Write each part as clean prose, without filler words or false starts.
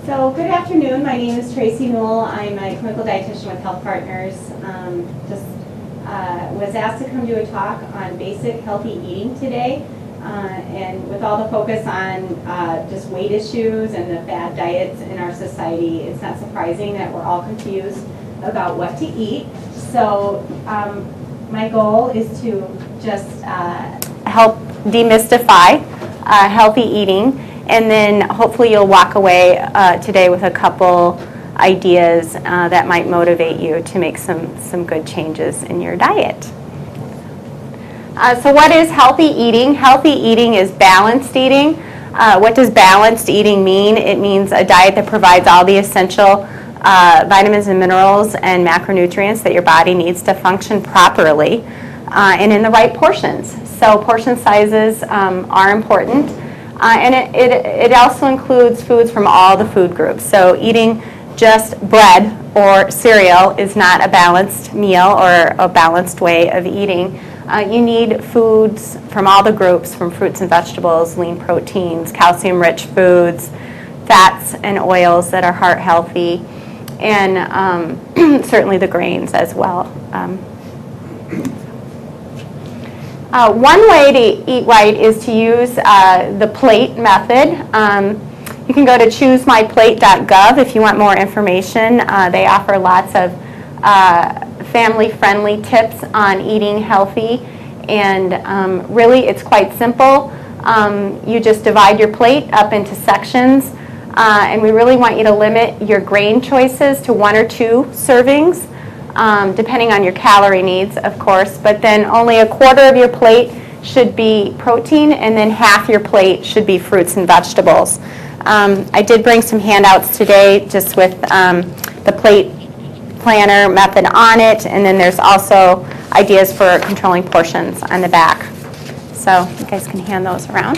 So good afternoon. My name is Tracy Newell. I'm a clinical dietitian with Health Partners. Was asked to come do a talk on basic healthy eating today, and with all the focus on just weight issues and the fad diets in our society, it's not surprising that we're all confused about what to eat. So my goal is to just help demystify healthy eating, and then hopefully you'll walk away today with a couple ideas that might motivate you to make some good changes in your diet. So what is healthy eating? Healthy eating is balanced eating. What does balanced eating mean? It means a diet that provides all the essential vitamins and minerals and macronutrients that your body needs to function properly and in the right portions. So portion sizes are important. And it also includes foods from all the food groups. So eating just bread or cereal is not a balanced meal or a balanced way of eating. You need foods from all the groups, from fruits and vegetables, lean proteins, calcium-rich foods, fats and oils that are heart healthy, and certainly the grains as well. One way to eat right is to use the plate method. You can go to choosemyplate.gov if you want more information. They offer lots of family-friendly tips on eating healthy, and really it's quite simple. You just divide your plate up into sections, and we really want you to limit your grain choices to 1 or 2 servings. Depending on your calorie needs, of course, but then only a quarter of your plate should be protein, and then half your plate should be fruits and vegetables. I did bring some handouts today just with the plate planner method on it, and then there's also ideas for controlling portions on the back. So you guys can hand those around.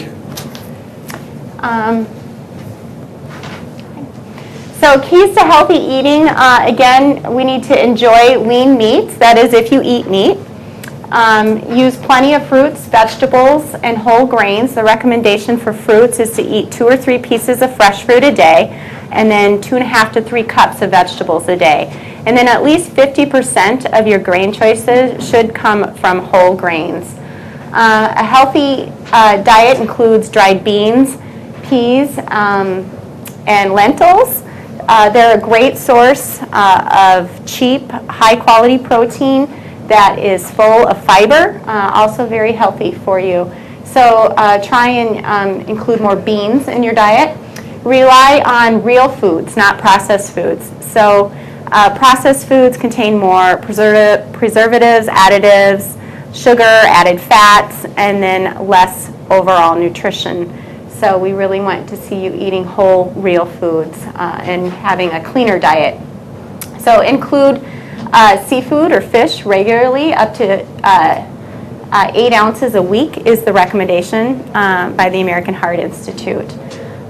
So keys to healthy eating, again, we need to enjoy lean meats, that is if you eat meat. Use plenty of fruits, vegetables, and whole grains. The recommendation for fruits is to eat 2 or 3 pieces of fresh fruit a day, and then 2.5 to 3 cups of vegetables a day. And then at least 50% of your grain choices should come from whole grains. A healthy diet includes dried beans, peas, and lentils. They're a great source of cheap, high-quality protein that is full of fiber, also very healthy for you. So try and include more beans in your diet. Rely on real foods, not processed foods. So processed foods contain more preservatives, additives, sugar, added fats, and then less overall nutrition. So we really want to see you eating whole, real foods and having a cleaner diet. So include seafood or fish regularly, up to 8 ounces a week is the recommendation by the American Heart Institute.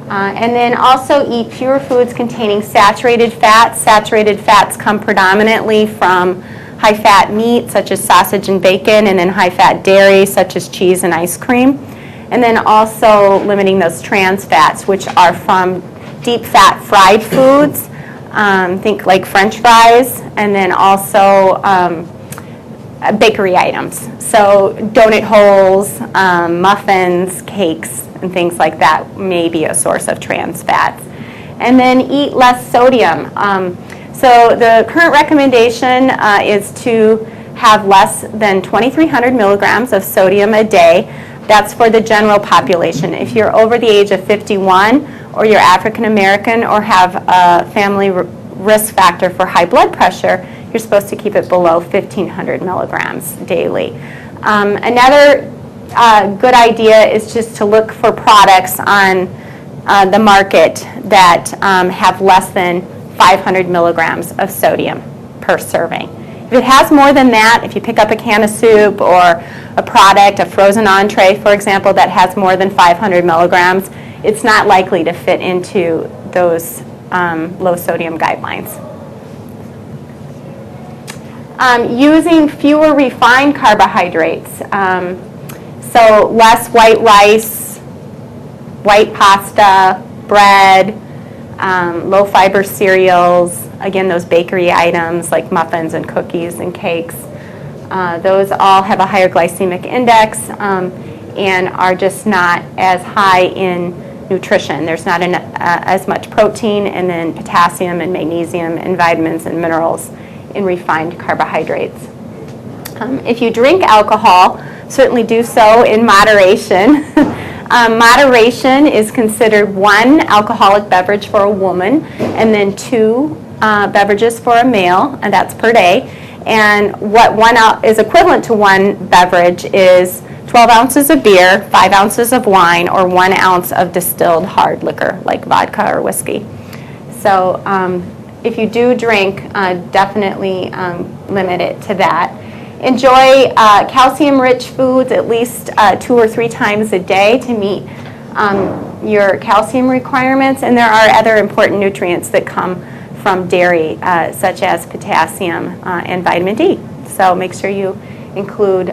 And then also eat fewer foods containing saturated fats. Saturated fats come predominantly from high-fat meat, such as sausage and bacon, and then high-fat dairy, such as cheese and ice cream. And then also limiting those trans fats, which are from deep fat fried foods, think like French fries, and then also bakery items. So donut holes, muffins, cakes, and things like that may be a source of trans fats. And then eat less sodium. So the current recommendation is to have less than 2,300 milligrams of sodium a day. That's for the general population. If you're over the age of 51, or you're African American, or have a family risk factor for high blood pressure, you're supposed to keep it below 1,500 milligrams daily. Another good idea is just to look for products on the market that have less than 500 milligrams of sodium per serving. If it has more than that, if you pick up a can of soup or a product, a frozen entree, for example, that has more than 500 milligrams, it's not likely to fit into those low sodium guidelines. Using fewer refined carbohydrates, so less white rice, white pasta, bread, low-fiber cereals, again, those bakery items like muffins and cookies and cakes. Those all have a higher glycemic index and are just not as high in nutrition. There's not as much protein and then potassium and magnesium and vitamins and minerals in refined carbohydrates. If you drink alcohol, certainly do so in moderation. Moderation is considered 1 alcoholic beverage for a woman and then 2 beverages for a male, and that's per day. And what is equivalent to 1 beverage is 12 ounces of beer, 5 ounces of wine, or 1 ounce of distilled hard liquor like vodka or whiskey. So if you do drink, definitely limit it to that. Enjoy calcium-rich foods at least 2 or 3 times a day to meet your calcium requirements. And there are other important nutrients that come from dairy, such as potassium and vitamin D. So make sure you include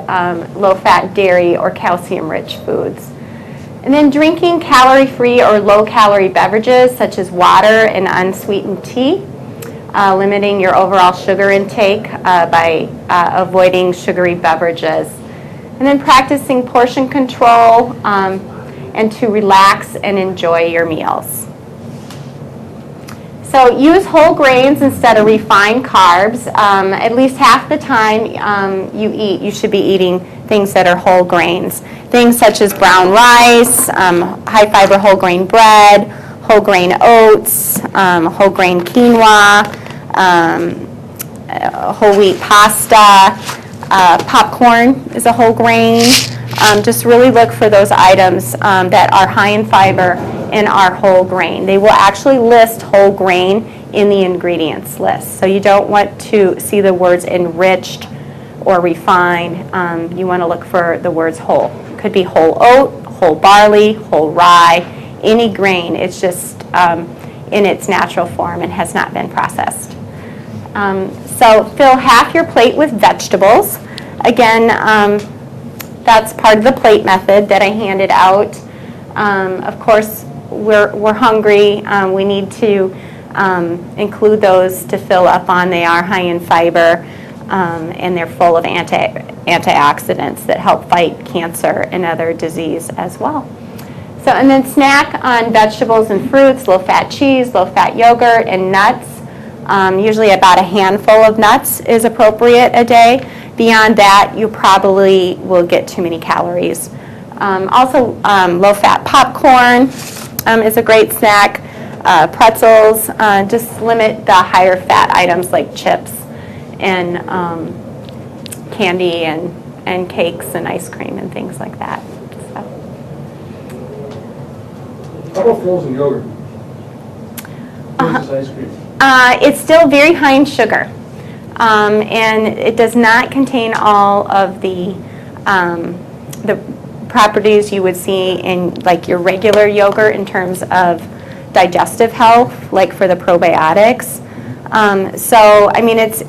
low-fat dairy or calcium-rich foods. And then drinking calorie-free or low-calorie beverages such as water and unsweetened tea. Limiting your overall sugar intake by avoiding sugary beverages. And then practicing portion control and to relax and enjoy your meals. So use whole grains instead of refined carbs. At least half the time you eat, you should be eating things that are whole grains. Things such as brown rice, high-fiber whole grain bread, whole grain oats, whole grain quinoa, whole wheat pasta, popcorn is a whole grain. Just really look for those items that are high in fiber and are whole grain. They will actually list whole grain in the ingredients list. So you don't want to see the words enriched or refined. You want to look for the words whole. It could be whole oat, whole barley, whole rye, any grain. It's just in its natural form and has not been processed. So fill half your plate with vegetables. Again, that's part of the plate method that I handed out. Of course, we're hungry. We need to include those to fill up on. They are high in fiber, and they're full of antioxidants that help fight cancer and other disease as well. So, and then snack on vegetables and fruits, low-fat cheese, low-fat yogurt, and nuts. Usually about a handful of nuts is appropriate a day. Beyond that, you probably will get too many calories. Also, low-fat popcorn is a great snack. Pretzels, just limit the higher fat items like chips and candy and cakes and ice cream and things like that. So. How about frozen yogurt? Versus ice cream? It's still very high in sugar. And it does not contain all of the properties you would see in like your regular yogurt in terms of digestive health, like for the probiotics. So I mean, it's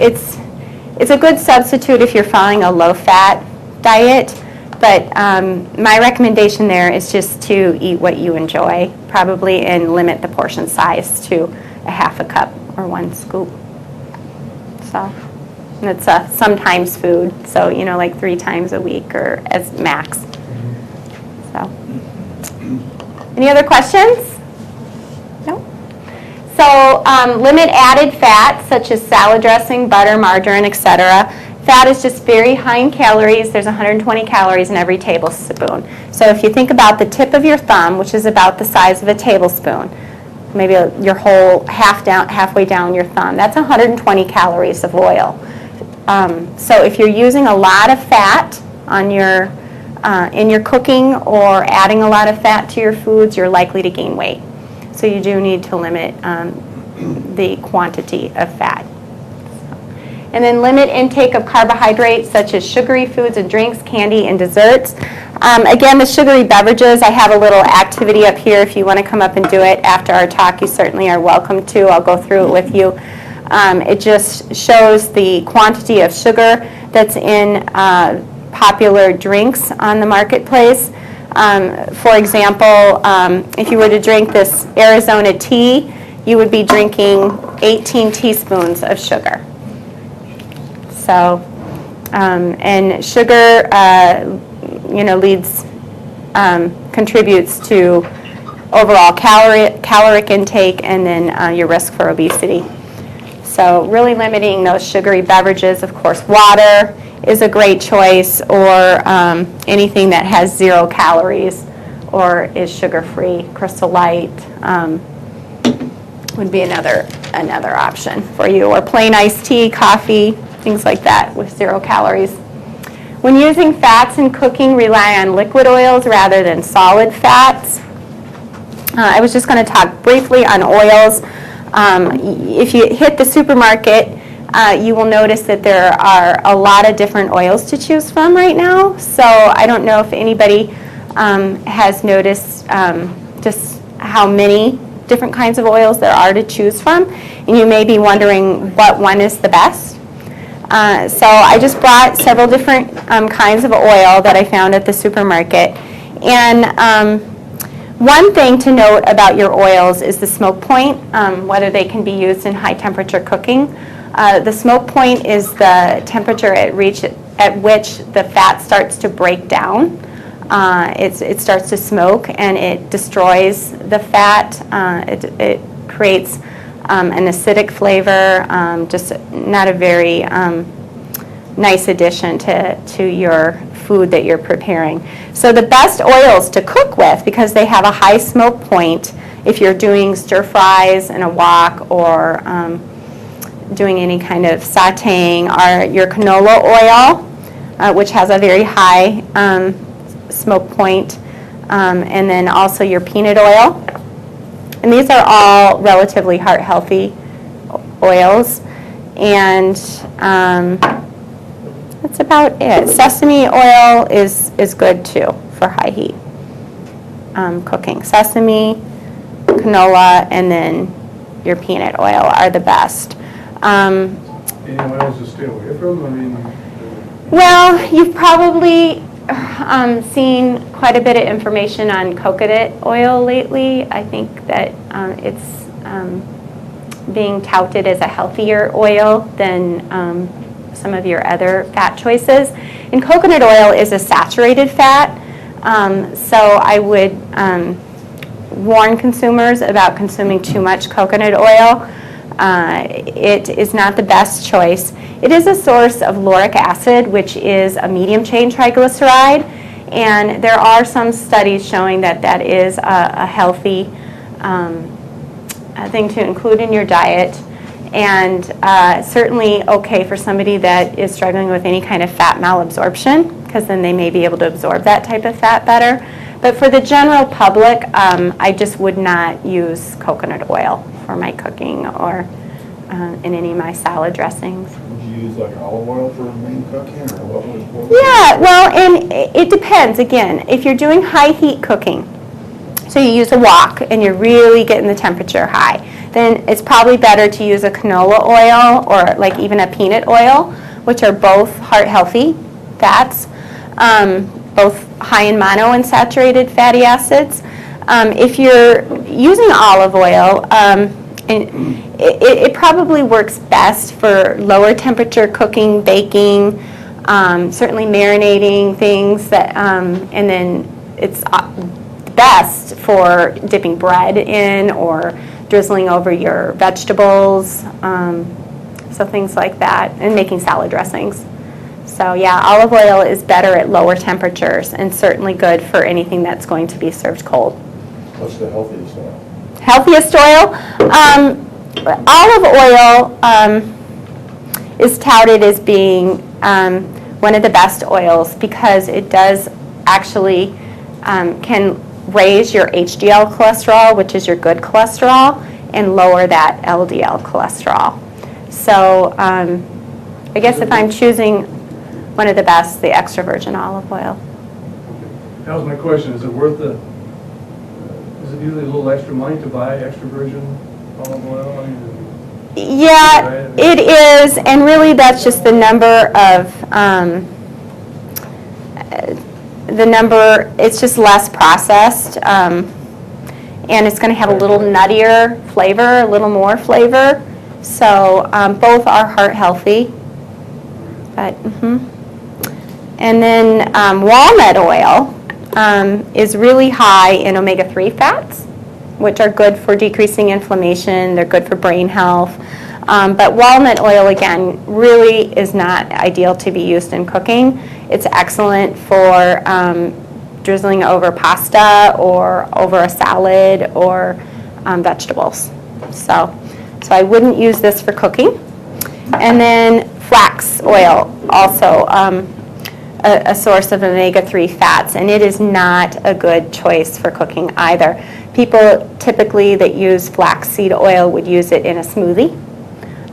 a good substitute if you're following a low-fat diet. But my recommendation there is just to eat what you enjoy, probably, and limit the portion size to a half a cup or 1 scoop. So, and it's a sometimes food, so like 3 times a week or as max. So, any other questions? No? So, limit added fats such as salad dressing, butter, margarine, etc. Fat is just very high in calories. There's 120 calories in every tablespoon. So if you think about the tip of your thumb, which is about the size of a tablespoon, maybe your whole halfway down your thumb, that's 120 calories of oil. So if you're using a lot of fat on in your cooking or adding a lot of fat to your foods, you're likely to gain weight. So you do need to limit the quantity of fat. And then limit intake of carbohydrates such as sugary foods and drinks, candy, and desserts. Again, the sugary beverages, I have a little activity up here. If you want to come up and do it after our talk, you certainly are welcome to. I'll go through it with you. It just shows the quantity of sugar that's in popular drinks on the marketplace. For example, if you were to drink this Arizona tea, you would be drinking 18 teaspoons of sugar. So, and sugar, contributes to overall caloric intake and then your risk for obesity. So really limiting those sugary beverages. Of course, water is a great choice, or anything that has 0 calories or is sugar-free. Crystal Light would be another option for you, or plain iced tea, coffee, things like that with 0 calories. When using fats in cooking, rely on liquid oils rather than solid fats. I was just going to talk briefly on oils. If you hit the supermarket, you will notice that there are a lot of different oils to choose from right now. So I don't know if anybody has noticed just how many different kinds of oils there are to choose from, and you may be wondering what one is the best. So I just brought several different kinds of oil that I found at the supermarket. And one thing to note about your oils is the smoke point, whether they can be used in high temperature cooking. The smoke point is the temperature at which the fat starts to break down. It starts to smoke and it destroys the fat. It creates an acidic flavor, just not a very nice addition to your food that you're preparing. So the best oils to cook with, because they have a high smoke point, if you're doing stir fries in a wok or doing any kind of sauteing, are your canola oil, which has a very high smoke point, and then also your peanut oil. And these are all relatively heart-healthy oils. And that's about it. Sesame oil is good too for high heat cooking. Sesame, canola, and then your peanut oil are the best. Any oils to stay away from? Well, you've probably seen quite a bit of information on coconut oil lately. I think that it's being touted as a healthier oil than some of your other fat choices. And coconut oil is a saturated fat, so I would warn consumers about consuming too much coconut oil. It is not the best choice. It is a source of lauric acid, which is a medium-chain triglyceride, and there are some studies showing that that is a healthy thing to include in your diet, and certainly okay for somebody that is struggling with any kind of fat malabsorption, because then they may be able to absorb that type of fat better. But for the general public, I just would not use coconut oil for my cooking or in any of my salad dressings. Would you use like olive oil for main cooking, or what would Yeah, well, and it depends. Again, if you're doing high heat cooking, so you use a wok and you're really getting the temperature high, then it's probably better to use a canola oil or like even a peanut oil, which are both heart healthy fats, both high in monounsaturated fatty acids. If you're using olive oil, it probably works best for lower temperature cooking, baking, certainly marinating things, that, and then it's best for dipping bread in or drizzling over your vegetables, so things like that, and making salad dressings. So yeah, olive oil is better at lower temperatures and certainly good for anything that's going to be served cold. What's the healthiest oil? Healthiest oil? Olive oil is touted as being one of the best oils because it does actually can raise your HDL cholesterol, which is your good cholesterol, and lower that LDL cholesterol. So I guess if I'm choosing one of the best, the extra virgin olive oil. That was my question. Is it worth it? Is it usually a little extra money to buy extra virgin olive oil? I mean, Yeah, it is, and really that's just the number of, it's just less processed, and it's going to have a little nuttier flavor, a little more flavor. So both are heart healthy. But, And then walnut oil is really high in omega-3 fats, which are good for decreasing inflammation. They're good for brain health. But walnut oil, again, really is not ideal to be used in cooking. It's excellent for drizzling over pasta or over a salad or vegetables. So I wouldn't use this for cooking. And then flax oil, also a source of omega-3 fats, and it is not a good choice for cooking either. People typically that use flaxseed oil would use it in a smoothie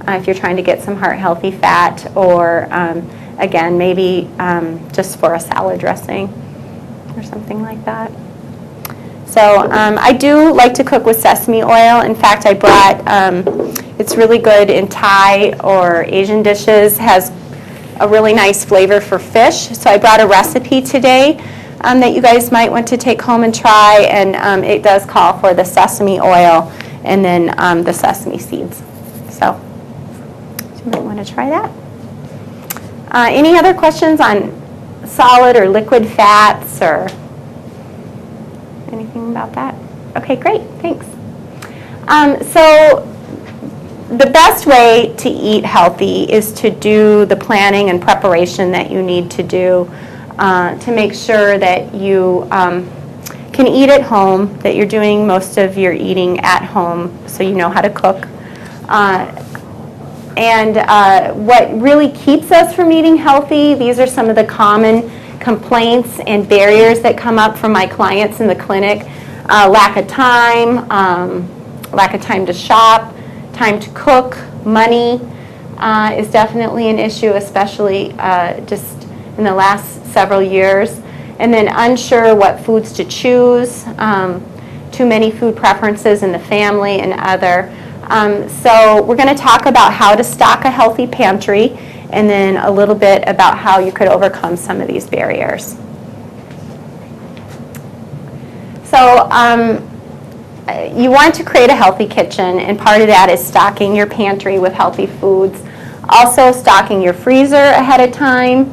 if you're trying to get some heart-healthy fat, or again, maybe just for a salad dressing or something like that. So I do like to cook with sesame oil. In fact, I brought, it's really good in Thai or Asian dishes, has a really nice flavor for fish. So I brought a recipe today that you guys might want to take home and try, and it does call for the sesame oil and then the sesame seeds. So you might want to try that. Any other questions on solid or liquid fats or anything about that? Okay, great, thanks. So the best way to eat healthy is to do the planning and preparation that you need to do to make sure that you can eat at home, that you're doing most of your eating at home so you know how to cook. And what really keeps us from eating healthy, these are some of the common complaints and barriers that come up from my clients in the clinic. Lack of time to shop, time to cook, money is definitely an issue, especially just in the last several years. And then unsure what foods to choose, too many food preferences in the family and other. So we're going to talk about how to stock a healthy pantry, and then a little bit about how you could overcome some of these barriers. So you want to create a healthy kitchen, and part of that is stocking your pantry with healthy foods. Also stocking your freezer ahead of time,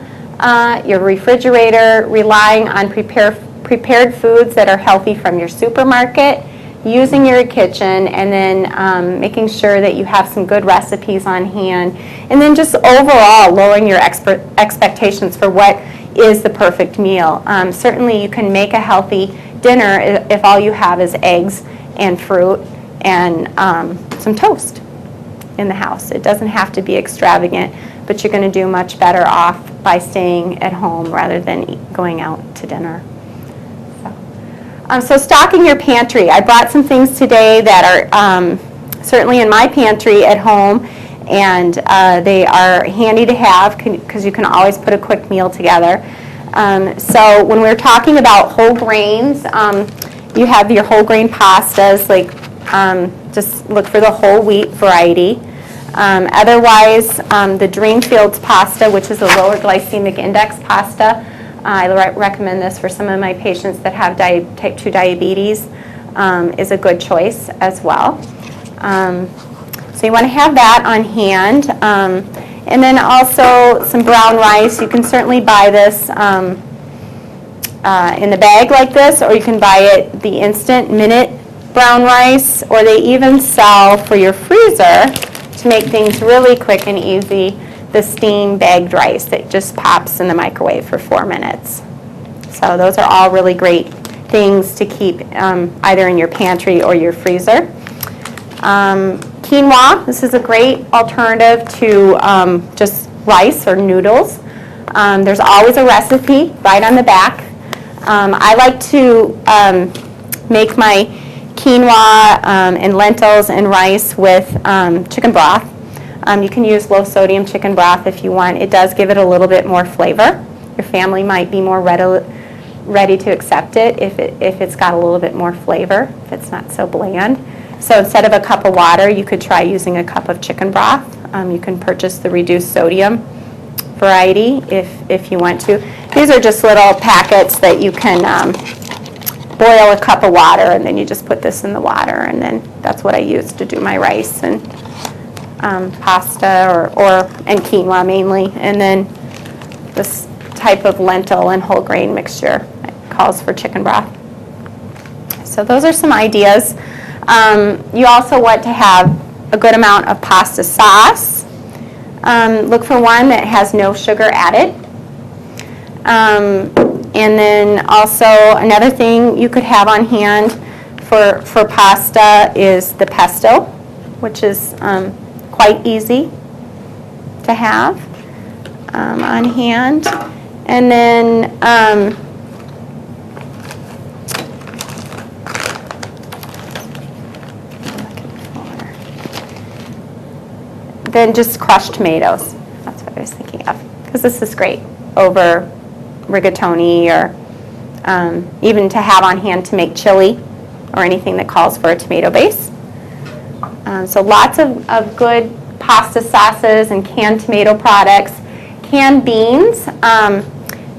your refrigerator, relying on prepared foods that are healthy from your supermarket, using your kitchen, and then making sure that you have some good recipes on hand, and then just overall lowering your expectations for what is the perfect meal. Certainly you can make a healthy dinner if all you have is eggs and fruit and some toast in the house. It doesn't have to be extravagant, but you're going to do much better off by staying at home rather than going out to dinner. So stocking your pantry. I brought some things today that are certainly in my pantry at home, and they are handy to have because you can always put a quick meal together. So when we're talking about whole grains, you have your whole grain pastas, like just look for the whole wheat variety. Otherwise, the Dreamfields pasta, which is a lower glycemic index pasta, I recommend this for some of my patients that have type 2 diabetes, is a good choice as well. So you want to have that on hand. And then also some brown rice. You can certainly buy this in the bag like this, or you can buy it the instant minute brown rice, or they even sell for your freezer to make things really quick and easy, the steam bagged rice that just pops in the microwave for 4 minutes. So those are all really great things to keep either in your pantry or your freezer. Quinoa, this is a great alternative to just rice or noodles. There's always a recipe right on the back. I like to make my quinoa and lentils and rice with chicken broth. You can use low sodium chicken broth if you want. It does give it a little bit more flavor. Your family might be more ready to accept it if it's got a little bit more flavor, if it's not so bland. So instead of a cup of water, you could try using a cup of chicken broth. You can purchase the reduced sodium variety if you want to. These are just little packets that you can boil a cup of water, and then you just put this in the water, and then that's what I use to do my rice and pasta and quinoa mainly. And then this type of lentil and whole grain mixture calls for chicken broth. So those are some ideas. You also want to have a good amount of pasta sauce. Look for one that has no sugar added. And then also another thing you could have on hand for pasta is the pesto, which is quite easy to have on hand. And then just crushed tomatoes. That's what I was thinking of, because this is great over rigatoni, or even to have on hand to make chili or anything that calls for a tomato base. So lots of good pasta sauces and canned tomato products. Canned beans.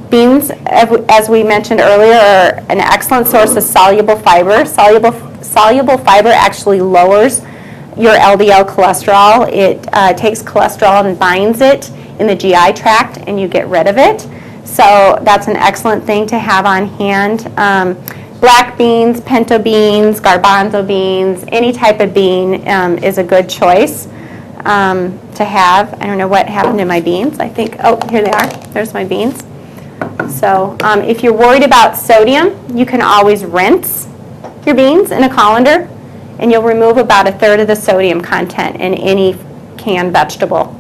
Beans, as we mentioned earlier, are an excellent source of soluble fiber. Soluble fiber actually lowers your LDL cholesterol. It takes cholesterol and binds it in the GI tract, and you get rid of it. So that's an excellent thing to have on hand. Black beans, pinto beans, garbanzo beans, any type of bean is a good choice to have. I don't know what happened to my beans. I think, oh, here they are. There's my beans. So if you're worried about sodium, you can always rinse your beans in a colander, and you'll remove about 1/3 of the sodium content in any canned vegetable.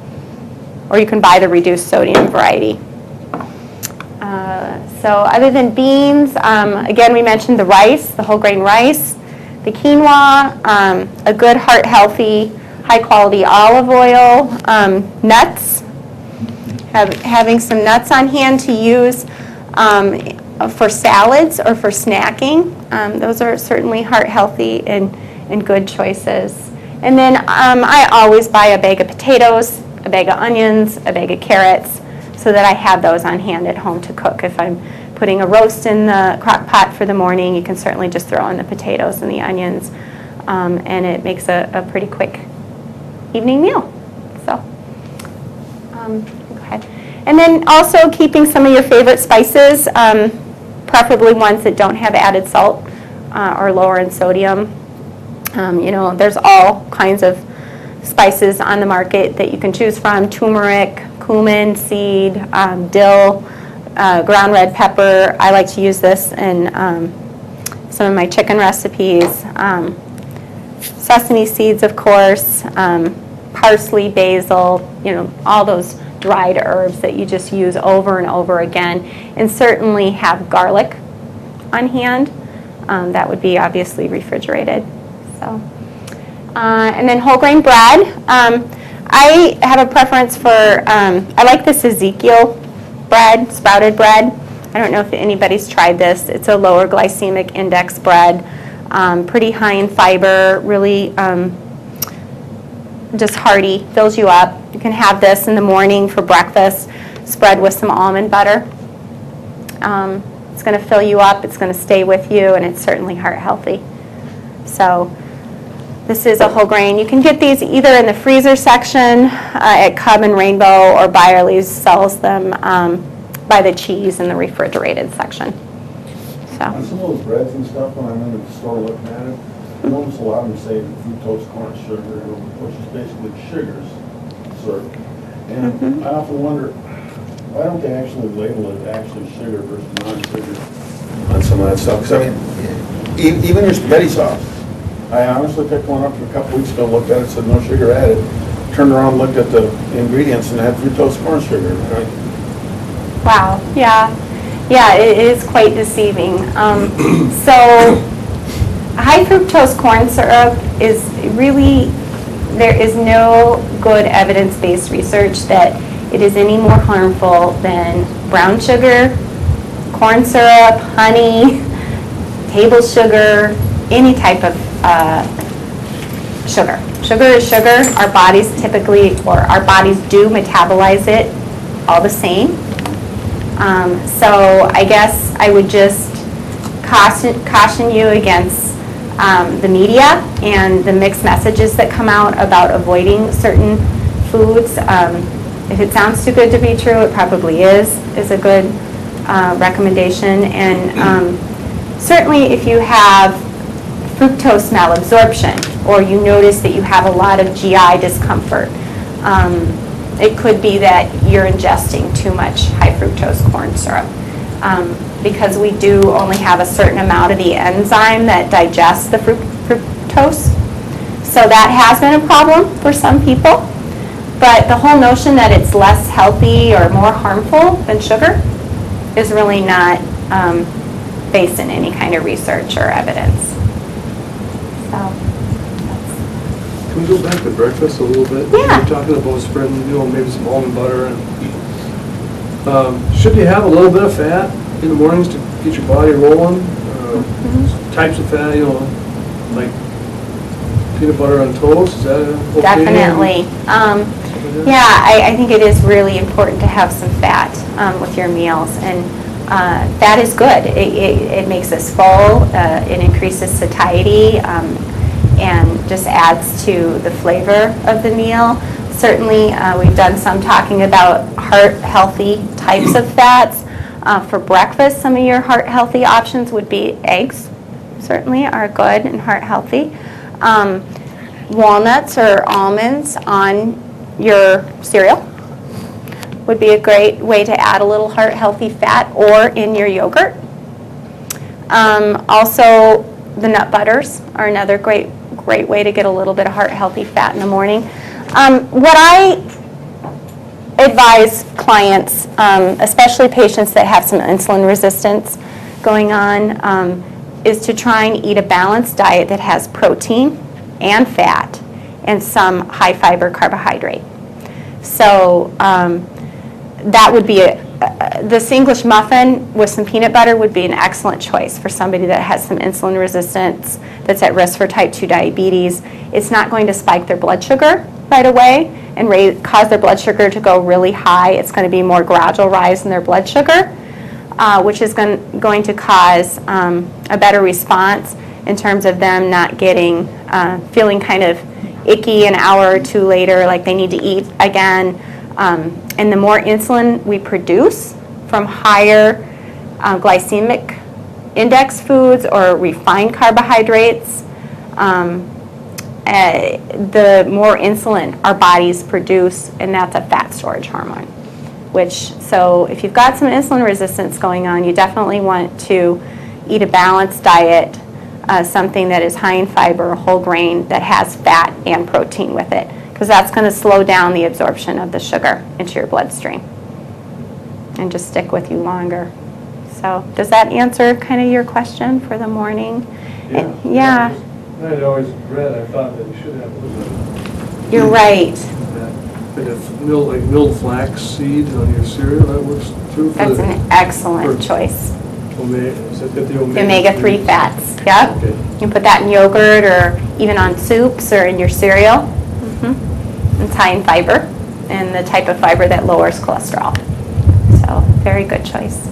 Or you can buy the reduced sodium variety. So other than beans, again, we mentioned the rice, the whole grain rice, the quinoa, a good heart-healthy, high-quality olive oil, nuts, having some nuts on hand to use for salads or for snacking. Those are certainly heart-healthy and good choices. And then I always buy a bag of potatoes, a bag of onions, a bag of carrots, so that I have those on hand at home to cook. If I'm putting a roast in the crock pot for the morning, you can certainly just throw in the potatoes and the onions, and it makes a pretty quick evening meal. So, okay. And then also keeping some of your favorite spices, preferably ones that don't have added salt or lower in sodium. There's all kinds of spices on the market that you can choose from: turmeric, cumin seed, dill, ground red pepper. I like to use this in some of my chicken recipes. Sesame seeds, of course, parsley, basil, all those dried herbs that you just use over and over again. And certainly have garlic on hand. That would be obviously refrigerated. So, and then whole grain bread. I have a preference for, I like this Ezekiel bread, sprouted bread. I don't know if anybody's tried this. It's a lower glycemic index bread, pretty high in fiber, really just hearty, fills you up. You can have this in the morning for breakfast, spread with some almond butter. It's going to fill you up, it's going to stay with you, and it's certainly heart healthy. So this is a whole grain. You can get these either in the freezer section at Cub and Rainbow, or Byerly's sells them by the cheese in the refrigerated section. On So, some of those breads and stuff, when I'm in the store looking at it, I notice a lot of them say fructose corn sugar, which is basically sugars, syrup. And I often wonder, why don't they actually label it actually sugar versus non-sugar on some of that stuff? Because I mean, even your spaghetti sauce. I honestly picked one up a couple weeks ago, looked at it, said no sugar added. Turned around, looked at the ingredients, and it had fructose corn sugar. Right? wow, yeah, it is quite deceiving. So high fructose corn syrup is really, there is no good evidence-based research that it is any more harmful than brown sugar, corn syrup, honey, table sugar, any type of sugar. Sugar is sugar. Our bodies typically, or our bodies do metabolize it all the same. So I guess I would just caution you against the media and the mixed messages that come out about avoiding certain foods. If it sounds too good to be true, it probably is a good recommendation. And certainly if you have fructose malabsorption, or you notice that you have a lot of GI discomfort, it could be that you're ingesting too much high fructose corn syrup. Because we do only have a certain amount of the enzyme that digests the fructose. So that has been a problem for some people. But the whole notion that it's less healthy or more harmful than sugar is really not based in any kind of research or evidence. So, Can we go back to breakfast a little bit? Yeah. You're talking about spreading, maybe some almond butter and, should you have a little bit of fat in the mornings to get your body rolling? Types of fat, like peanut butter on toast, is that okay? definitely. Yeah, I think it is really important to have some fat with your meals, and fat is good. It makes us full, it increases satiety, and just adds to the flavor of the meal. Certainly, we've done some talking about heart-healthy types of fats. For breakfast, some of your heart-healthy options would be eggs, certainly are good and heart-healthy. Walnuts or almonds on your cereal would be a great way to add a little heart-healthy fat, or in your yogurt. Also, the nut butters are another great way to get a little bit of heart-healthy fat in the morning. What I advise clients, especially patients that have some insulin resistance going on, is to try and eat a balanced diet that has protein and fat and some high fiber carbohydrate. So that would be this English muffin with some peanut butter would be an excellent choice for somebody that has some insulin resistance, that's at risk for type 2 diabetes. It's not going to spike their blood sugar right away and cause their blood sugar to go really high. It's going to be more gradual rise in their blood sugar, which is going to cause a better response in terms of them not getting, feeling kind of icky an hour or two later, like they need to eat again. And the more insulin we produce from higher glycemic index foods or refined carbohydrates, the more insulin our bodies produce, and that's a fat storage hormone. So if you've got some insulin resistance going on, you definitely want to eat a balanced diet, something that is high in fiber, whole grain, that has fat and protein with it, because that's going to slow down the absorption of the sugar into your bloodstream and just stick with you longer. So does that answer kind of your question for the morning? Yeah. I'd always read, I thought that you should have a little bit You're right. of that. But if milled flax seeds on your cereal, that works too. That's an excellent choice. Is that the Omega-3 fats, yep. Okay. You can put that in yogurt or even on soups or in your cereal. It's high in fiber, and the type of fiber that lowers cholesterol. So very good choice.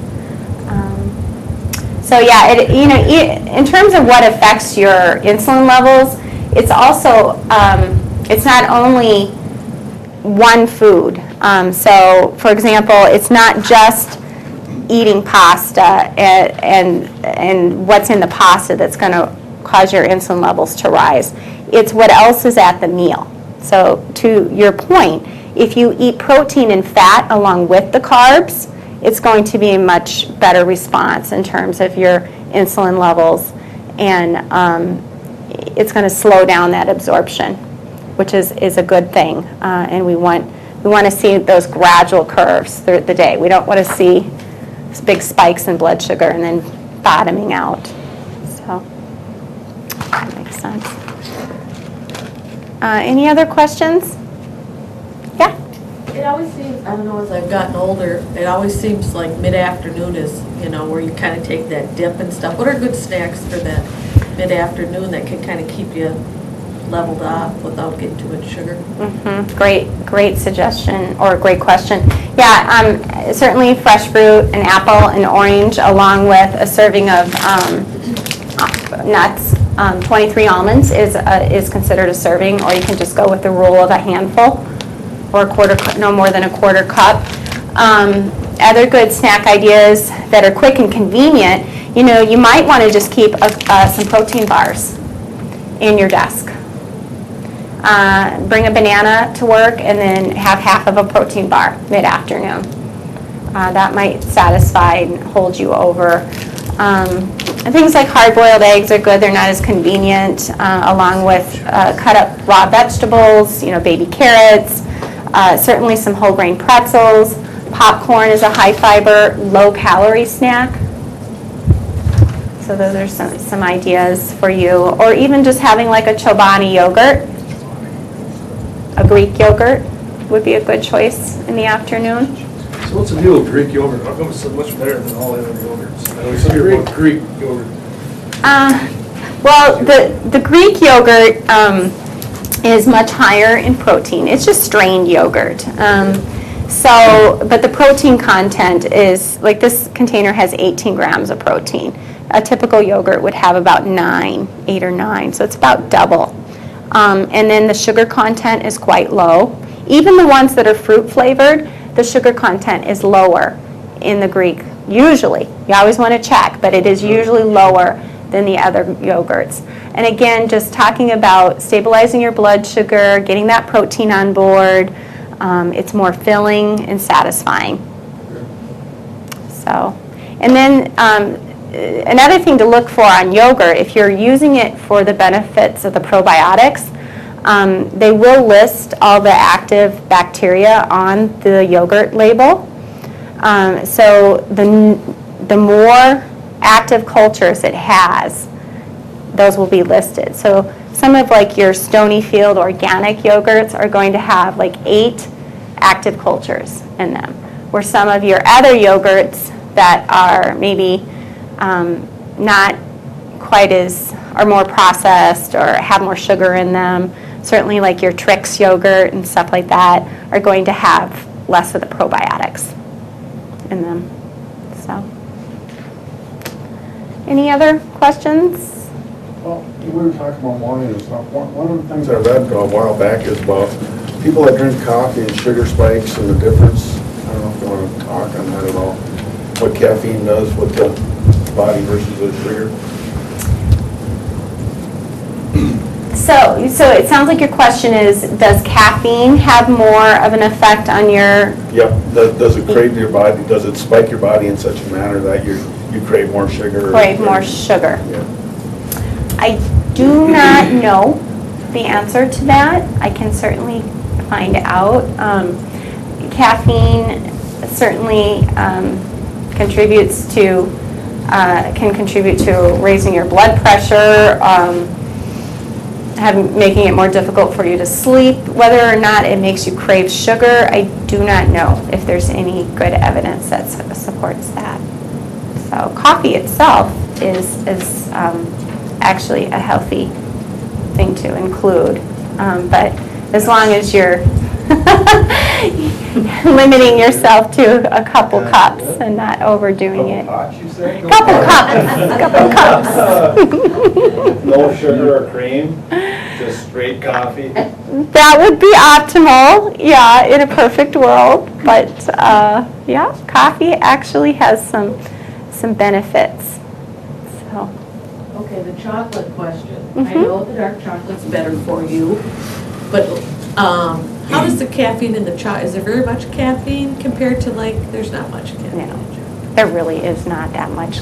So yeah, in terms of what affects your insulin levels, it's also, it's not only one food. So for example, it's not just eating pasta and what's in the pasta that's going to cause your insulin levels to rise. It's what else is at the meal. So to your point, if you eat protein and fat along with the carbs, it's going to be a much better response in terms of your insulin levels, and it's going to slow down that absorption, which is a good thing. And we want to see those gradual curves through the day. We don't want to see big spikes in blood sugar and then bottoming out. So that makes sense. Any other questions? Yeah? It always seems, I don't know, as I've gotten older, it always seems like mid-afternoon is, where you kind of take that dip and stuff. What are good snacks for that mid-afternoon that can kind of keep you leveled off without getting too much sugar? Great suggestion, or great question. Yeah, certainly fresh fruit, an apple, an orange, along with a serving of nuts. 23 almonds is considered a serving, or you can just go with the rule of a handful, or a quarter, no more than a quarter cup. Other good snack ideas that are quick and convenient, you might want to just keep some protein bars in your desk. Bring a banana to work and then have half of a protein bar mid-afternoon. That might satisfy and hold you over. And things like hard-boiled eggs are good. They're not as convenient, along with cut up raw vegetables, baby carrots, certainly some whole grain pretzels. Popcorn is a high-fiber, low-calorie snack. So those are some ideas for you. Or even just having like a Chobani yogurt. A Greek yogurt would be a good choice in the afternoon. So what's the deal with Greek yogurt? How come it's so much better than all the other yogurts? I always hear about Greek yogurt. Well, the Greek yogurt is much higher in protein. It's just strained yogurt. But the protein content is, like this container has 18 grams of protein. A typical yogurt would have about 8 or 9, so it's about double. And then the sugar content is quite low. Even the ones that are fruit flavored, the sugar content is lower in the Greek, usually. You always want to check, but it is usually lower than the other yogurts. And again, just talking about stabilizing your blood sugar, getting that protein on board, it's more filling and satisfying. So, and then another thing to look for on yogurt, if you're using it for the benefits of the probiotics, they will list all the active bacteria on the yogurt label. So the more active cultures it has, those will be listed. So some of like your Stonyfield organic yogurts are going to have like 8 active cultures in them, where some of your other yogurts that are maybe not quite as, are more processed or have more sugar in them, certainly like your Trix yogurt and stuff like that, are going to have less of the probiotics in them. So, any other questions? Well, we were talking about morning and stuff. One of the things I read a while back is about people that drink coffee and sugar spikes and the difference. I don't know if you want to talk on that at all. What caffeine does with the body versus the sugar. So it sounds like your question is, does caffeine have more of an effect on your... Yep. Does it crave your body? Does it spike your body in such a manner that you crave more sugar? Crave more sugar. Yeah. I do not know the answer to that. I can certainly find out. Caffeine certainly contributes to raising your blood pressure, making it more difficult for you to sleep. Whether or not it makes you crave sugar, I do not know if there's any good evidence that supports that. So coffee itself is actually a healthy thing to include, but as long as you're limiting yourself to a couple cups and not overdoing it. Couple cups. No sugar or cream, just straight coffee. That would be optimal, yeah, in a perfect world. But yeah, coffee actually has some benefits. So. Okay, the chocolate question. I know the dark chocolate's better for you, but how does the caffeine in the chocolate, is there very much caffeine compared to there's not much caffeine? No, there really is not that much.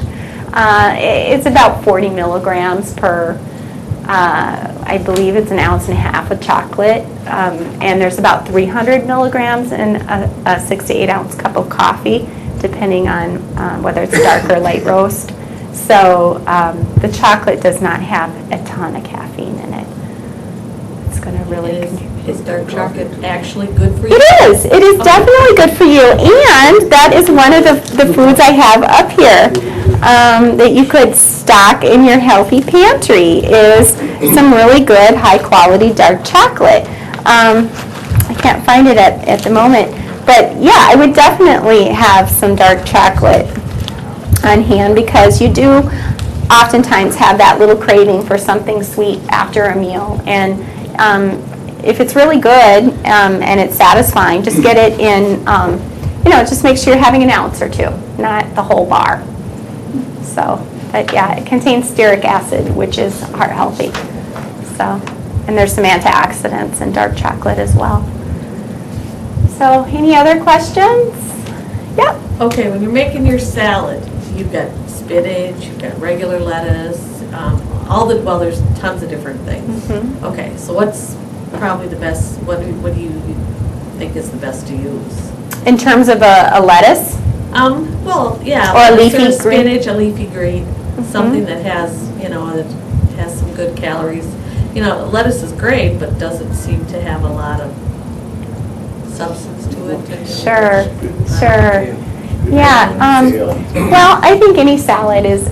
It's about 40 milligrams per, I believe it's 1.5 ounces of chocolate, and there's about 300 milligrams in a 6 to 8 ounce cup of coffee, depending on whether it's dark or light roast. So the chocolate does not have a ton of caffeine in it. It's going to really Is dark chocolate actually good for you? It is. It is definitely good for you. And that is one of the foods I have up here that you could stock in your healthy pantry is some really good high quality dark chocolate. I can't find it at the moment. But yeah, I would definitely have some dark chocolate on hand because you do oftentimes have that little craving for something sweet after a meal. And if it's really good and it's satisfying, just get it in, just make sure you're having an ounce or two, not the whole bar. So, but yeah, it contains stearic acid, which is heart healthy. So, and there's some antioxidants in dark chocolate as well. So, any other questions? Yep. Okay, when you're making your salad, you've got spinach, you've got regular lettuce, there's tons of different things. Mhm. Okay, so what's probably the best, what do you think is the best to use? In terms of a lettuce? Well, yeah. Or a like leafy sort of green? spinach, a leafy green, something that has, that has some good calories. Lettuce is great, but doesn't seem to have a lot of substance to it. Sure. Yeah. Well, I think any salad is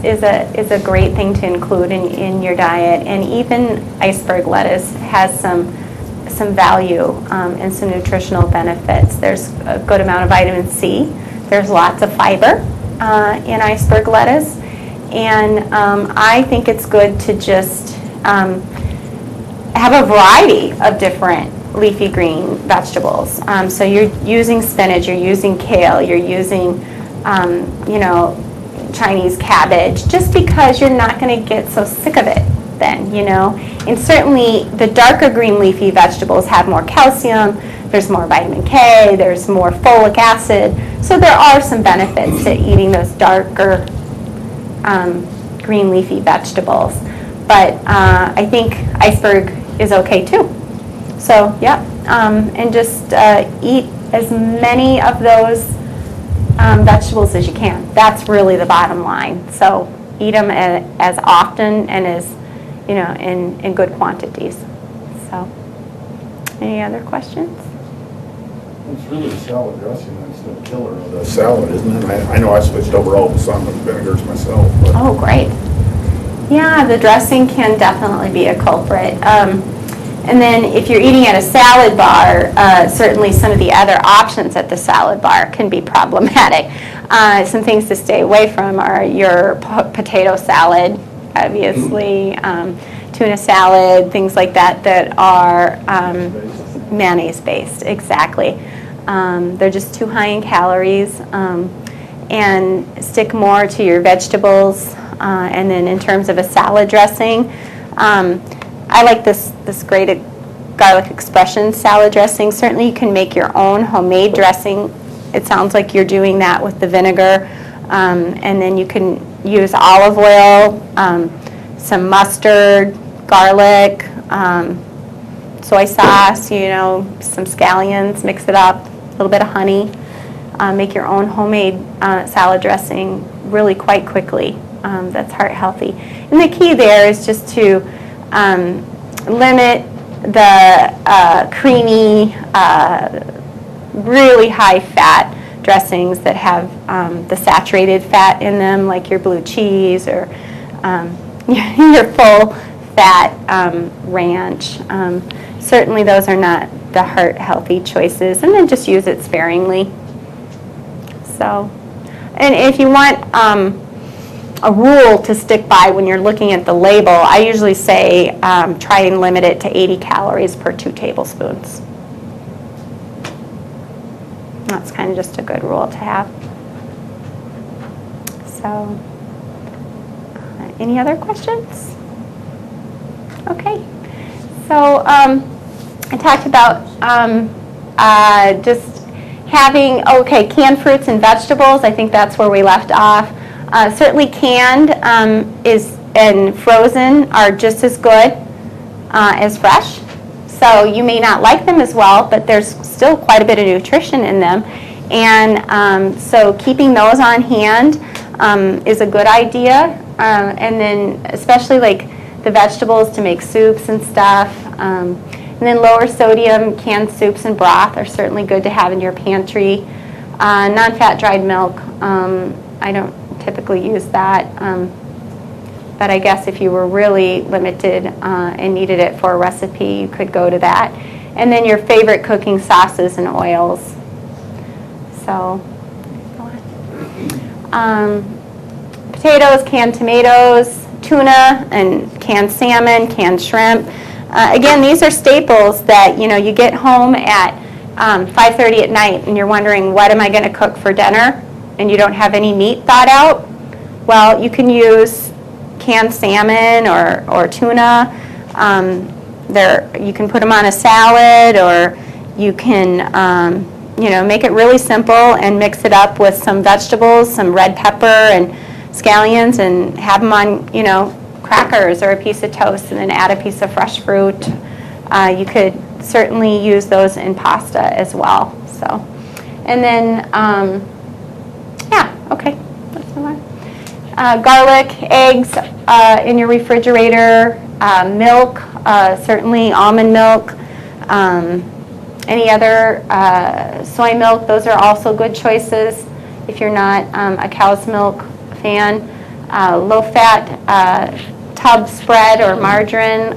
a great thing to include in your diet, and even iceberg lettuce has some value and some nutritional benefits. There's a good amount of vitamin C. There's lots of fiber in iceberg lettuce, and I think it's good to just have a variety of different leafy green vegetables. So you're using spinach, you're using kale, you're using, Chinese cabbage, just because you're not going to get so sick of it then, And certainly the darker green leafy vegetables have more calcium, there's more vitamin K, there's more folic acid. So there are some benefits to eating those darker green leafy vegetables. But I think iceberg is okay too. So, yeah, and just eat as many of those vegetables as you can. That's really the bottom line. So eat them as often and as, in good quantities. So, any other questions? It's really salad dressing that's the killer of the salad, isn't it? I know I switched over all the balsamic vinegars myself, but. Oh, great. Yeah, the dressing can definitely be a culprit. And then if you're eating at a salad bar, certainly some of the other options at the salad bar can be problematic. Some things to stay away from are your potato salad, obviously, tuna salad, things like that are mayonnaise-based, exactly. They're just too high in calories. And stick more to your vegetables. And then in terms of a salad dressing, I like this grated garlic expression salad dressing. Certainly you can make your own homemade dressing. It sounds like you're doing that with the vinegar. And then you can use olive oil, some mustard, garlic, soy sauce, some scallions, mix it up, a little bit of honey. Make your own homemade salad dressing really quite quickly. That's heart healthy. And the key there is just to limit the creamy, really high fat dressings that have the saturated fat in them, like your blue cheese or your full fat ranch. Certainly those are not the heart healthy choices, and then just use it sparingly. So, and if you want a rule to stick by when you're looking at the label, I usually say try and limit it to 80 calories per 2 tablespoons. That's kind of just a good rule to have. So, any other questions? Okay. So, I talked about just having, canned fruits and vegetables. I think that's where we left off. Certainly canned and frozen are just as good as fresh. So you may not like them as well, but there's still quite a bit of nutrition in them. And so keeping those on hand is a good idea. And then especially like the vegetables to make soups and stuff. And then lower sodium canned soups and broth are certainly good to have in your pantry. Non-fat dried milk, I don't typically use that. But I guess if you were really limited and needed it for a recipe, you could go to that. And then your favorite cooking sauces and oils. So, go on. Potatoes, canned tomatoes, tuna and canned salmon, canned shrimp. Again, these are staples that, you get home at 5:30 at night and you're wondering, what am I going to cook for dinner? And you don't have any meat thought out. Well, you can use canned salmon or tuna. You can put them on a salad, or you can, make it really simple and mix it up with some vegetables, some red pepper and scallions, and have them on, crackers or a piece of toast, and then add a piece of fresh fruit. You could certainly use those in pasta as well. So, and then, okay, let's move on. Garlic, eggs in your refrigerator, milk, certainly almond milk, any other soy milk. Those are also good choices if you're not a cow's milk fan. Low-fat tub spread or margarine,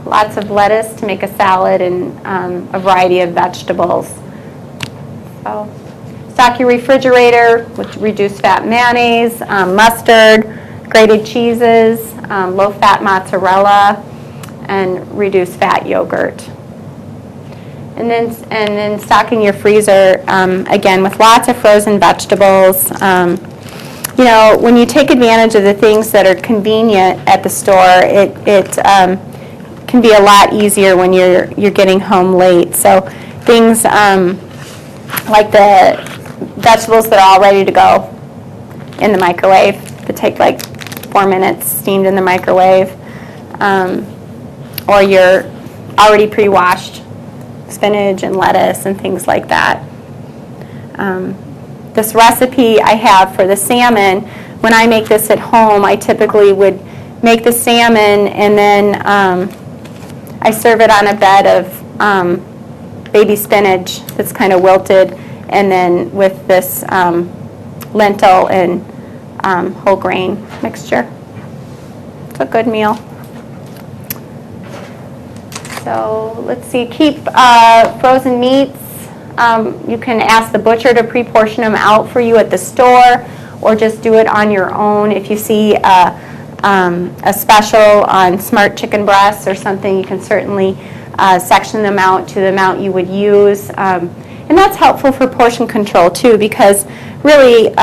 lots of lettuce to make a salad, and a variety of vegetables. So, stock your refrigerator with reduced fat mayonnaise, mustard, grated cheeses, low-fat mozzarella, and reduced fat yogurt. And then stocking your freezer, again, with lots of frozen vegetables. When you take advantage of the things that are convenient at the store, it can be a lot easier when you're getting home late. So things like the vegetables that are all ready to go in the microwave, that take like 4 minutes, steamed in the microwave, or your already pre-washed spinach and lettuce and things like that. This recipe I have for the salmon, when I make this at home, I typically would make the salmon and then I serve it on a bed of baby spinach that's kind of wilted, and then with this lentil and whole grain mixture. It's a good meal. So let's see, keep frozen meats. You can ask the butcher to pre-portion them out for you at the store, or just do it on your own. If you see a special on smart chicken breasts or something, you can certainly section them out to the amount you would use. And that's helpful for portion control too, because really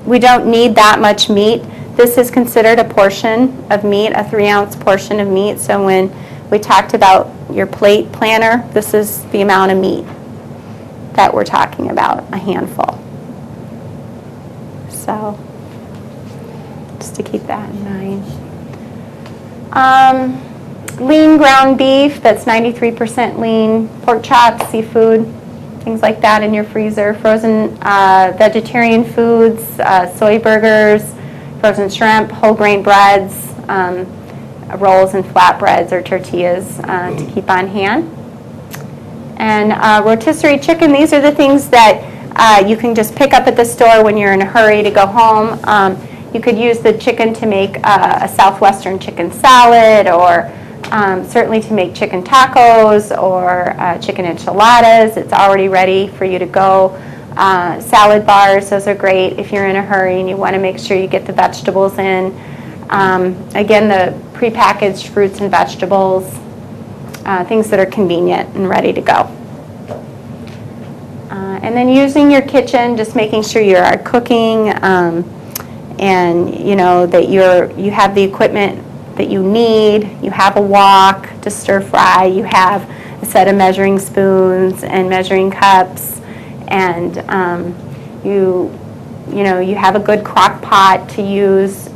we don't need that much meat. This is considered a portion of meat, a 3-ounce portion of meat. So when we talked about your plate planner, this is the amount of meat that we're talking about, a handful. So, just to keep that in mind. Lean ground beef, that's 93% lean, pork chops, seafood, things like that in your freezer. Frozen vegetarian foods, soy burgers, frozen shrimp, whole grain breads, rolls and flatbreads or tortillas to keep on hand. And rotisserie chicken, these are the things that you can just pick up at the store when you're in a hurry to go home. You could use the chicken to make a southwestern chicken salad, or certainly to make chicken tacos or chicken enchiladas. It's already ready for you to go. Salad bars, those are great if you're in a hurry and you want to make sure you get the vegetables in. Again, the prepackaged fruits and vegetables, things that are convenient and ready to go. And then using your kitchen, just making sure you are cooking, and that you have the equipment that you need. You have a wok to stir fry. You have a set of measuring spoons and measuring cups, and you have a good crock pot to use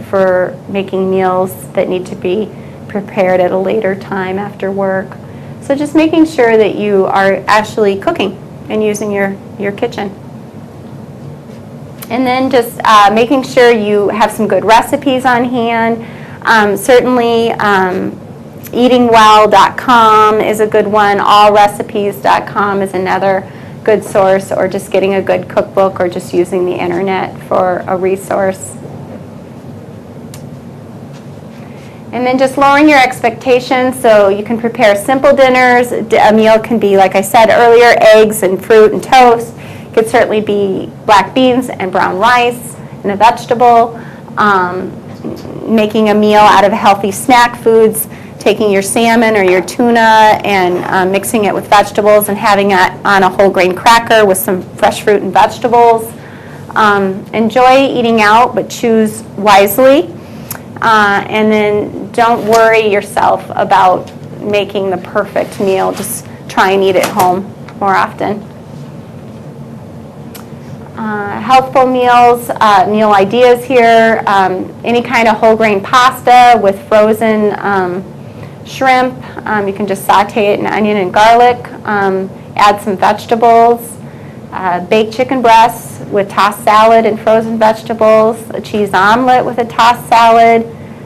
for making meals that need to be prepared at a later time after work. So just making sure that you are actually cooking and using your kitchen. And then just making sure you have some good recipes on hand. Certainly eatingwell.com is a good one. Allrecipes.com is another good source, or just getting a good cookbook, or just using the internet for a resource. And then just lowering your expectations so you can prepare simple dinners. A meal can be, like I said earlier, eggs and fruit and toast. It could certainly be black beans and brown rice and a vegetable. making a meal out of healthy snack foods, taking your salmon or your tuna and mixing it with vegetables and having it on a whole grain cracker with some fresh fruit and vegetables. Enjoy eating out, but choose wisely. And then don't worry yourself about making the perfect meal. Just try and eat at home more often. Healthful meals, meal ideas here. Any kind of whole grain pasta with frozen shrimp. You can just saute it in onion and garlic. Add some vegetables. Baked chicken breasts with tossed salad and frozen vegetables. A cheese omelet with a tossed salad.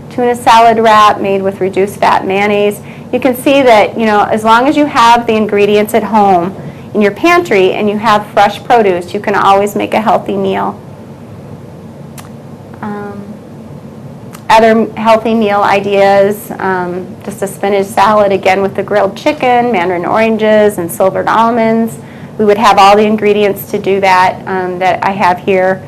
Tuna salad wrap made with reduced fat mayonnaise. You can see that, as long as you have the ingredients at home in your pantry and you have fresh produce, you can always make a healthy meal. Other healthy meal ideas, just a spinach salad, again with the grilled chicken, mandarin oranges, and silvered almonds. We would have all the ingredients to do that that I have here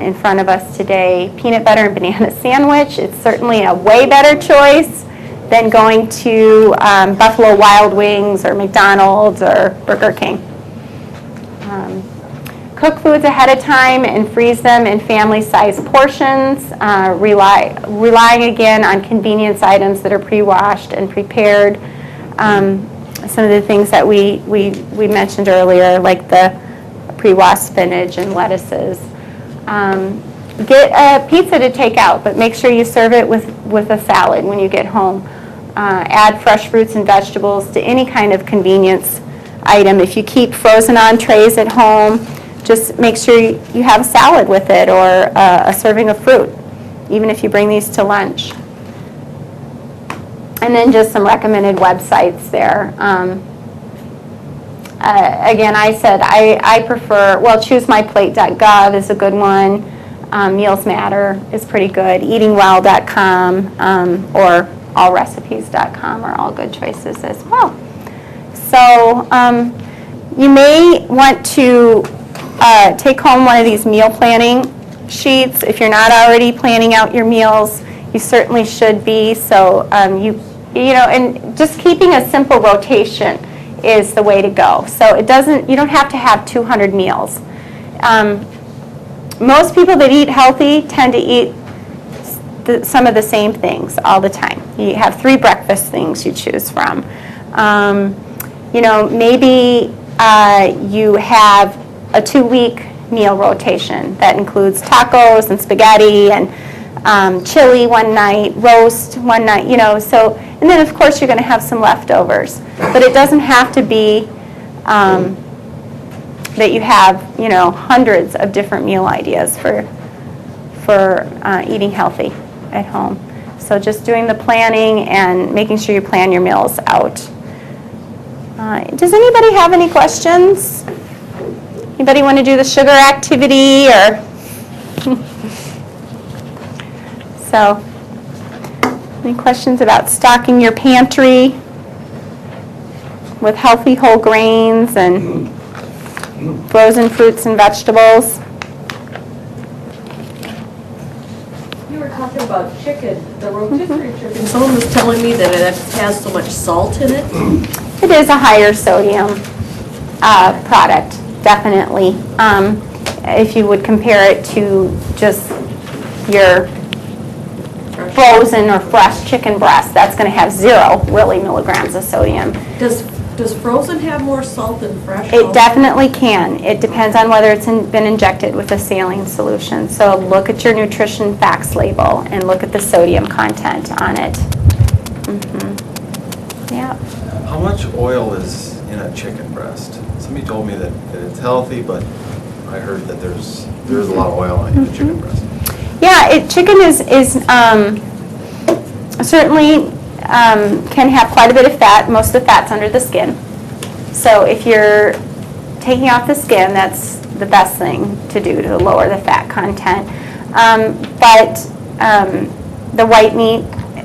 in front of us today. Peanut butter and banana sandwich. It's certainly a way better choice than going to Buffalo Wild Wings or McDonald's or Burger King. Cook foods ahead of time and freeze them in family-sized portions, relying again on convenience items that are pre-washed and prepared. Some of the things that we mentioned earlier, like the pre-washed spinach and lettuces. Get a pizza to take out, but make sure you serve it with a salad when you get home. Add fresh fruits and vegetables to any kind of convenience item. If you keep frozen entrees at home, just make sure you have a salad with it or a serving of fruit, even if you bring these to lunch. And then just some recommended websites there. Again, I said I prefer, ChooseMyPlate.gov is a good one. Meals Matter is pretty good. EatingWell.com or AllRecipes.com are all good choices as well. So you may want to take home one of these meal planning sheets. If you're not already planning out your meals, you certainly should be. So and just keeping a simple rotation is the way to go. So you don't have to have 200 meals. Most people that eat healthy tend to eat some of the same things all the time. You have 3 breakfast things you choose from. Maybe you have a 2-week meal rotation that includes tacos and spaghetti and chili one night, roast one night, and then of course you're going to have some leftovers. But it doesn't have to be that you have, hundreds of different meal ideas for eating healthy at home. So just doing the planning and making sure you plan your meals out. Does anybody have any questions? Anybody want to do the sugar activity or? So, any questions about stocking your pantry with healthy whole grains and frozen fruits and vegetables? You were talking about chicken, the rotisserie chicken. Someone was telling me that it has so much salt in it. It is a higher sodium product, definitely. If you would compare it to just your frozen or fresh chicken breast, that's going to have 0 really milligrams of sodium. Does frozen have more salt than fresh? It definitely can. It depends on whether it's been injected with a saline solution. So look at your nutrition facts label and look at the sodium content on it. Yeah. How much oil is in a chicken breast? Somebody told me that it's healthy, but I heard that there's a lot of oil in the chicken breast. Yeah, chicken is certainly can have quite a bit of fat. Most of the fat's under the skin. So if you're taking off the skin, that's the best thing to do to lower the fat content. But the white meat,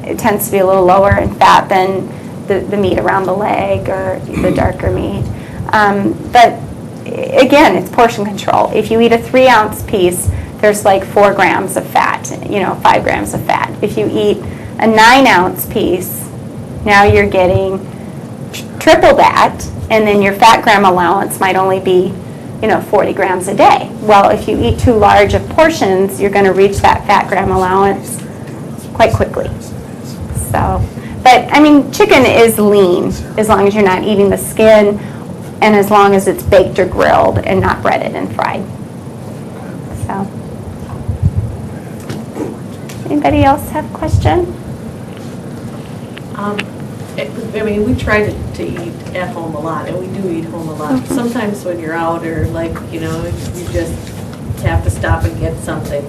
it tends to be a little lower in fat than the meat around the leg or the darker meat. But again, it's portion control. If you eat a 3-ounce piece, there's like 4 grams of fat, 5 grams of fat. If you eat a 9-ounce piece, now you're getting triple that, and then your fat gram allowance might only be 40 grams a day. Well, if you eat too large of portions, you're going to reach that fat gram allowance quite quickly. So, but I mean, chicken is lean as long as you're not eating the skin, and as long as it's baked or grilled and not breaded and fried. So, anybody else have a question? I mean, we try to eat at home a lot, and we do eat home a lot. Sometimes when you're out or like, you just have to stop and get something.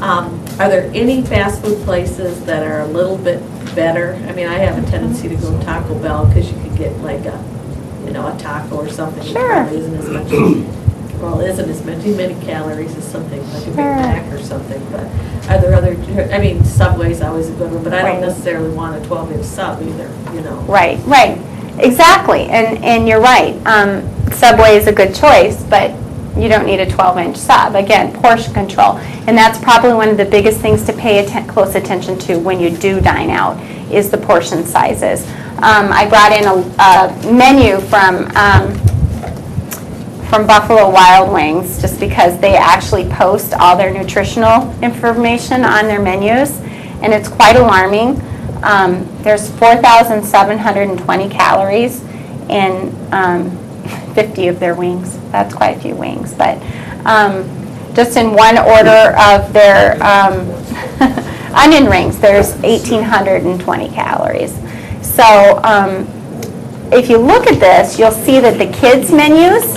Are there any fast food places that are a little bit better? I mean, I have a tendency to go to Taco Bell because you could get like a taco or something. Sure. It probably isn't as many calories as something like a Big Mac or something. But are there other, I mean, Subway's always a good one, but I don't necessarily want a 12-inch sub either, Right, exactly, and you're right. Subway is a good choice, but you don't need a 12-inch sub. Again, portion control, and that's probably one of the biggest things to pay close attention to when you do dine out is the portion sizes. I brought in a menu from Buffalo Wild Wings just because they actually post all their nutritional information on their menus, and it's quite alarming. There's 4,720 calories in 50 of their wings. That's quite a few wings, but just in one order of their onion rings, there's 1,820 calories. So if you look at this, you'll see that the kids' menus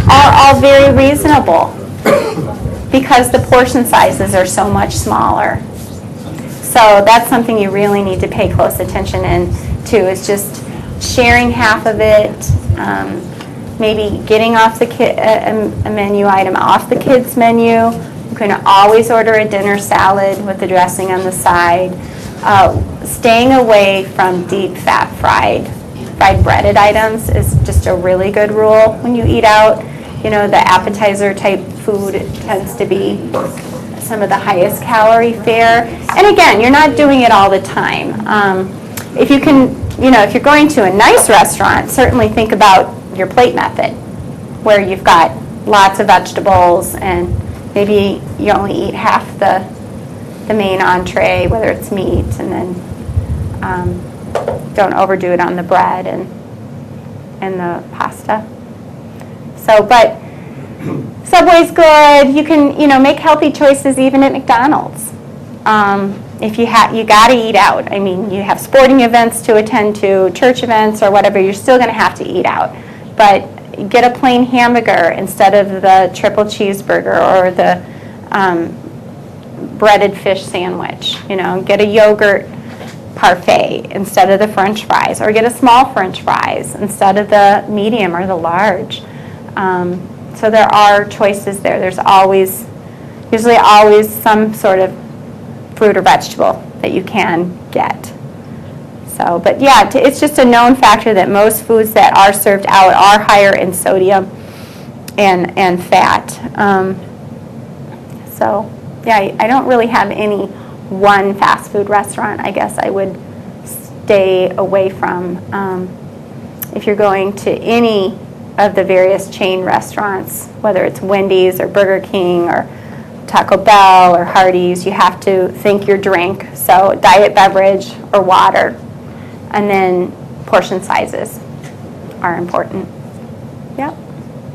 are all very reasonable because the portion sizes are so much smaller. So that's something you really need to pay close attention to, is just sharing half of it, maybe getting off a menu item off the kids' menu. You can always order a dinner salad with the dressing on the side. Staying away from deep fat fried breaded items is just a really good rule when you eat out. The appetizer type food tends to be some of the highest calorie fare. And again, you're not doing it all the time. If you can, if you're going to a nice restaurant, certainly think about your plate method, where you've got lots of vegetables and maybe you only eat half the main entree, whether it's meat, and then don't overdo it on the bread and the pasta. So, but Subway's good. You can, make healthy choices even at McDonald's. If you got to eat out. I mean, you have sporting events to attend to, church events or whatever, you're still going to have to eat out. But get a plain hamburger instead of the triple cheeseburger or the breaded fish sandwich. Get a yogurt parfait instead of the French fries, or get a small French fries instead of the medium or the large. So there are choices there. There's usually always some sort of fruit or vegetable that you can get. So, but yeah, it's just a known factor that most foods that are served out are higher in sodium and fat. So, yeah, I don't really have any one fast food restaurant I guess I would stay away from. If you're going to any of the various chain restaurants, whether it's Wendy's or Burger King or Taco Bell or Hardee's, you have to think your drink. So diet beverage or water, and then portion sizes are important. Yep.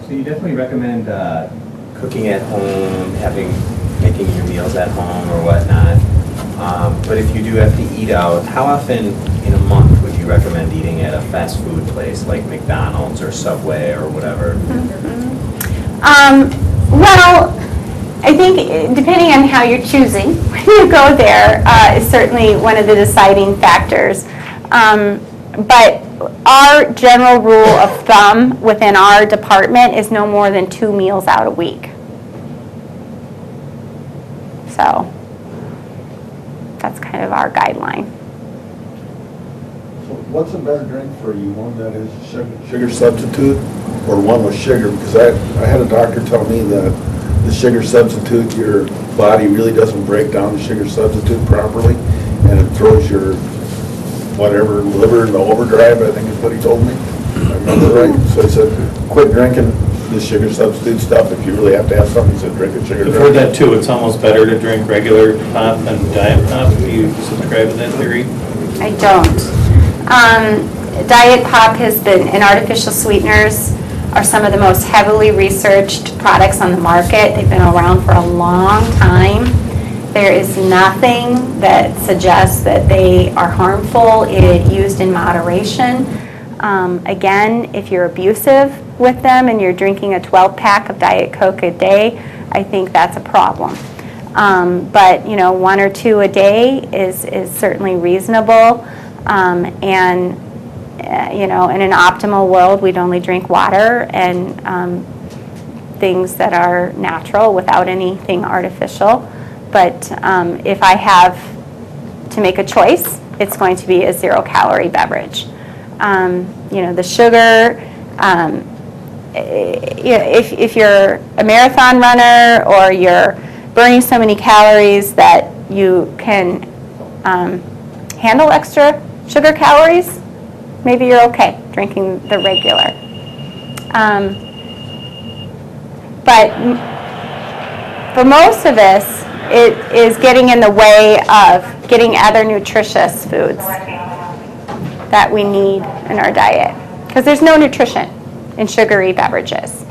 So you definitely recommend cooking at home, making your meals at home or whatnot. But if you do have to eat out, how often in a month would you recommend eating at a fast food place like McDonald's or Subway or whatever? Well, I think depending on how you're choosing when you go there is certainly one of the deciding factors. But our general rule of thumb within our department is no more than 2 meals out a week. So that's kind of our guideline. So what's a better drink for you? One that is sugar substitute or one with sugar? Because I had a doctor tell me that the sugar substitute, your body really doesn't break down the sugar substitute properly, and it throws your whatever liver into overdrive, I think is what he told me. I remember right. So he said, quit drinking the sugar substitute stuff. If you really have to have something, he said, drink a sugar I've drink. heard that too, it's almost better to drink regular pop than diet pop. Do you subscribe to that theory? I don't. Diet pop has been, and artificial sweeteners are some of the most heavily researched products on the market. They've been around for a long time. There is nothing that suggests that they are harmful if used in moderation. Again, if you're abusive with them and you're drinking a 12-pack of Diet Coke a day, I think that's a problem. But, you know, 1 or 2 a day is certainly reasonable. You know, in an optimal world, we'd only drink water and things that are natural without anything artificial. But if I have to make a choice, it's going to be a 0-calorie beverage. You know, the sugar, if you're a marathon runner or you're burning so many calories that you can handle extra sugar calories, maybe you're okay drinking the regular. But for most of us, it is getting in the way of getting other nutritious foods that we need in our diet. Because there's no nutrition in sugary beverages.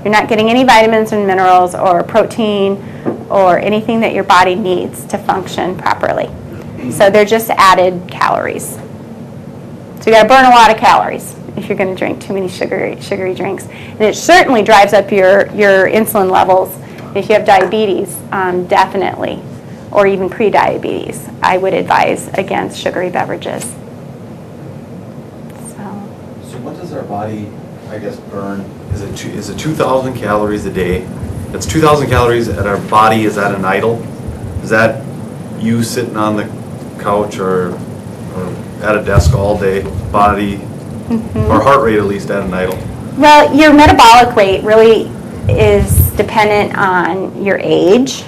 You're not getting any vitamins and minerals or protein or anything that your body needs to function properly. So they're just added calories. So you got to burn a lot of calories if you're going to drink too many sugary drinks. And it certainly drives up your insulin levels. If you have diabetes, definitely, or even pre-diabetes, I would advise against sugary beverages. So what does our body, I guess, burn? Is it 2,000 calories a day? That's 2,000 calories and our body is at an idle? Is that you sitting on the couch or at a desk all day, body, or heart rate at least at an idle? Well, your metabolic rate really is dependent on your age,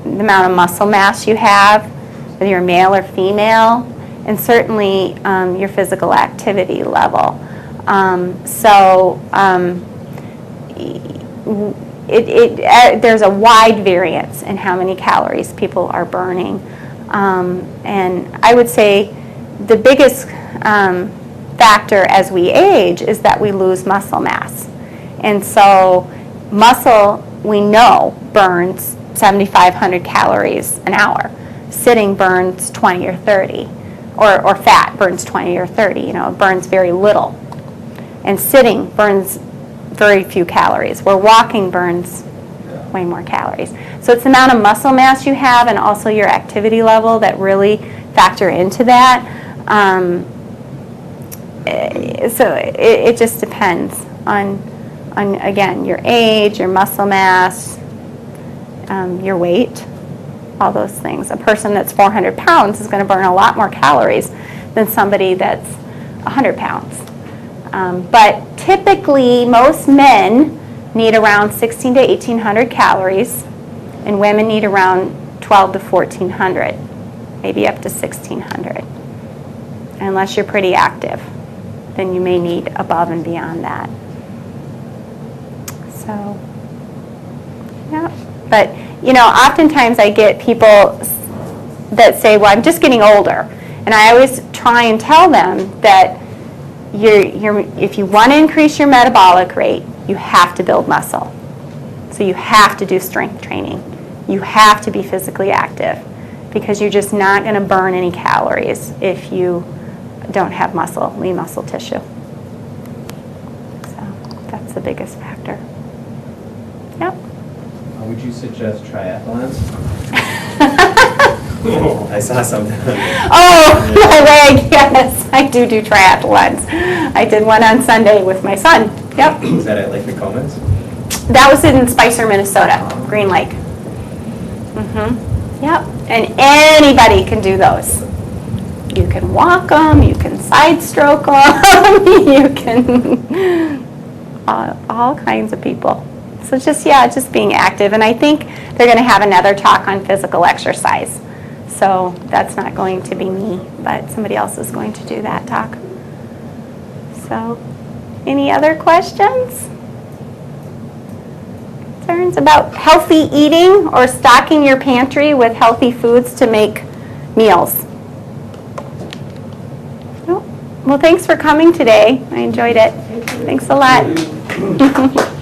the amount of muscle mass you have, whether you're male or female, and certainly your physical activity level. There's a wide variance in how many calories people are burning. And I would say the biggest factor as we age is that we lose muscle mass. And so muscle, we know, burns 7,500 calories an hour. Sitting burns 20 or 30. Or fat burns 20 or 30. You know, it burns very little. And sitting burns very few calories, where walking burns way more calories. So it's the amount of muscle mass you have and also your activity level that really factor into that. So it just depends on again, your age, your muscle mass, your weight, all those things. A person that's 400 pounds is going to burn a lot more calories than somebody that's 100 pounds. But typically, most men need around 1,600 to 1,800 calories, and women need around 1,200 to 1,400, maybe up to 1,600. Unless you're pretty active, then you may need above and beyond that. So, yeah. But, you know, oftentimes I get people that say, well, I'm just getting older. And I always try and tell them that if you want to increase your metabolic rate, you have to build muscle. So you have to do strength training. You have to be physically active because you're just not going to burn any calories if you don't have muscle, lean muscle tissue. So that's the biggest factor. Yep. Would you suggest triathlons? I saw something. Oh, my leg, yes. I do triathlons. I did one on Sunday with my son. Yep. Was that at Lake McComas? That was in Spicer, Minnesota, Green Lake. Yep. And anybody can do those. You can walk them, you can side stroke them, you can, all kinds of people. So just being active. And I think they're going to have another talk on physical exercise. So that's not going to be me, but somebody else is going to do that talk. So, any other questions? Concerns about healthy eating or stocking your pantry with healthy foods to make meals? No? Well, thanks for coming today. I enjoyed it. Thanks a lot.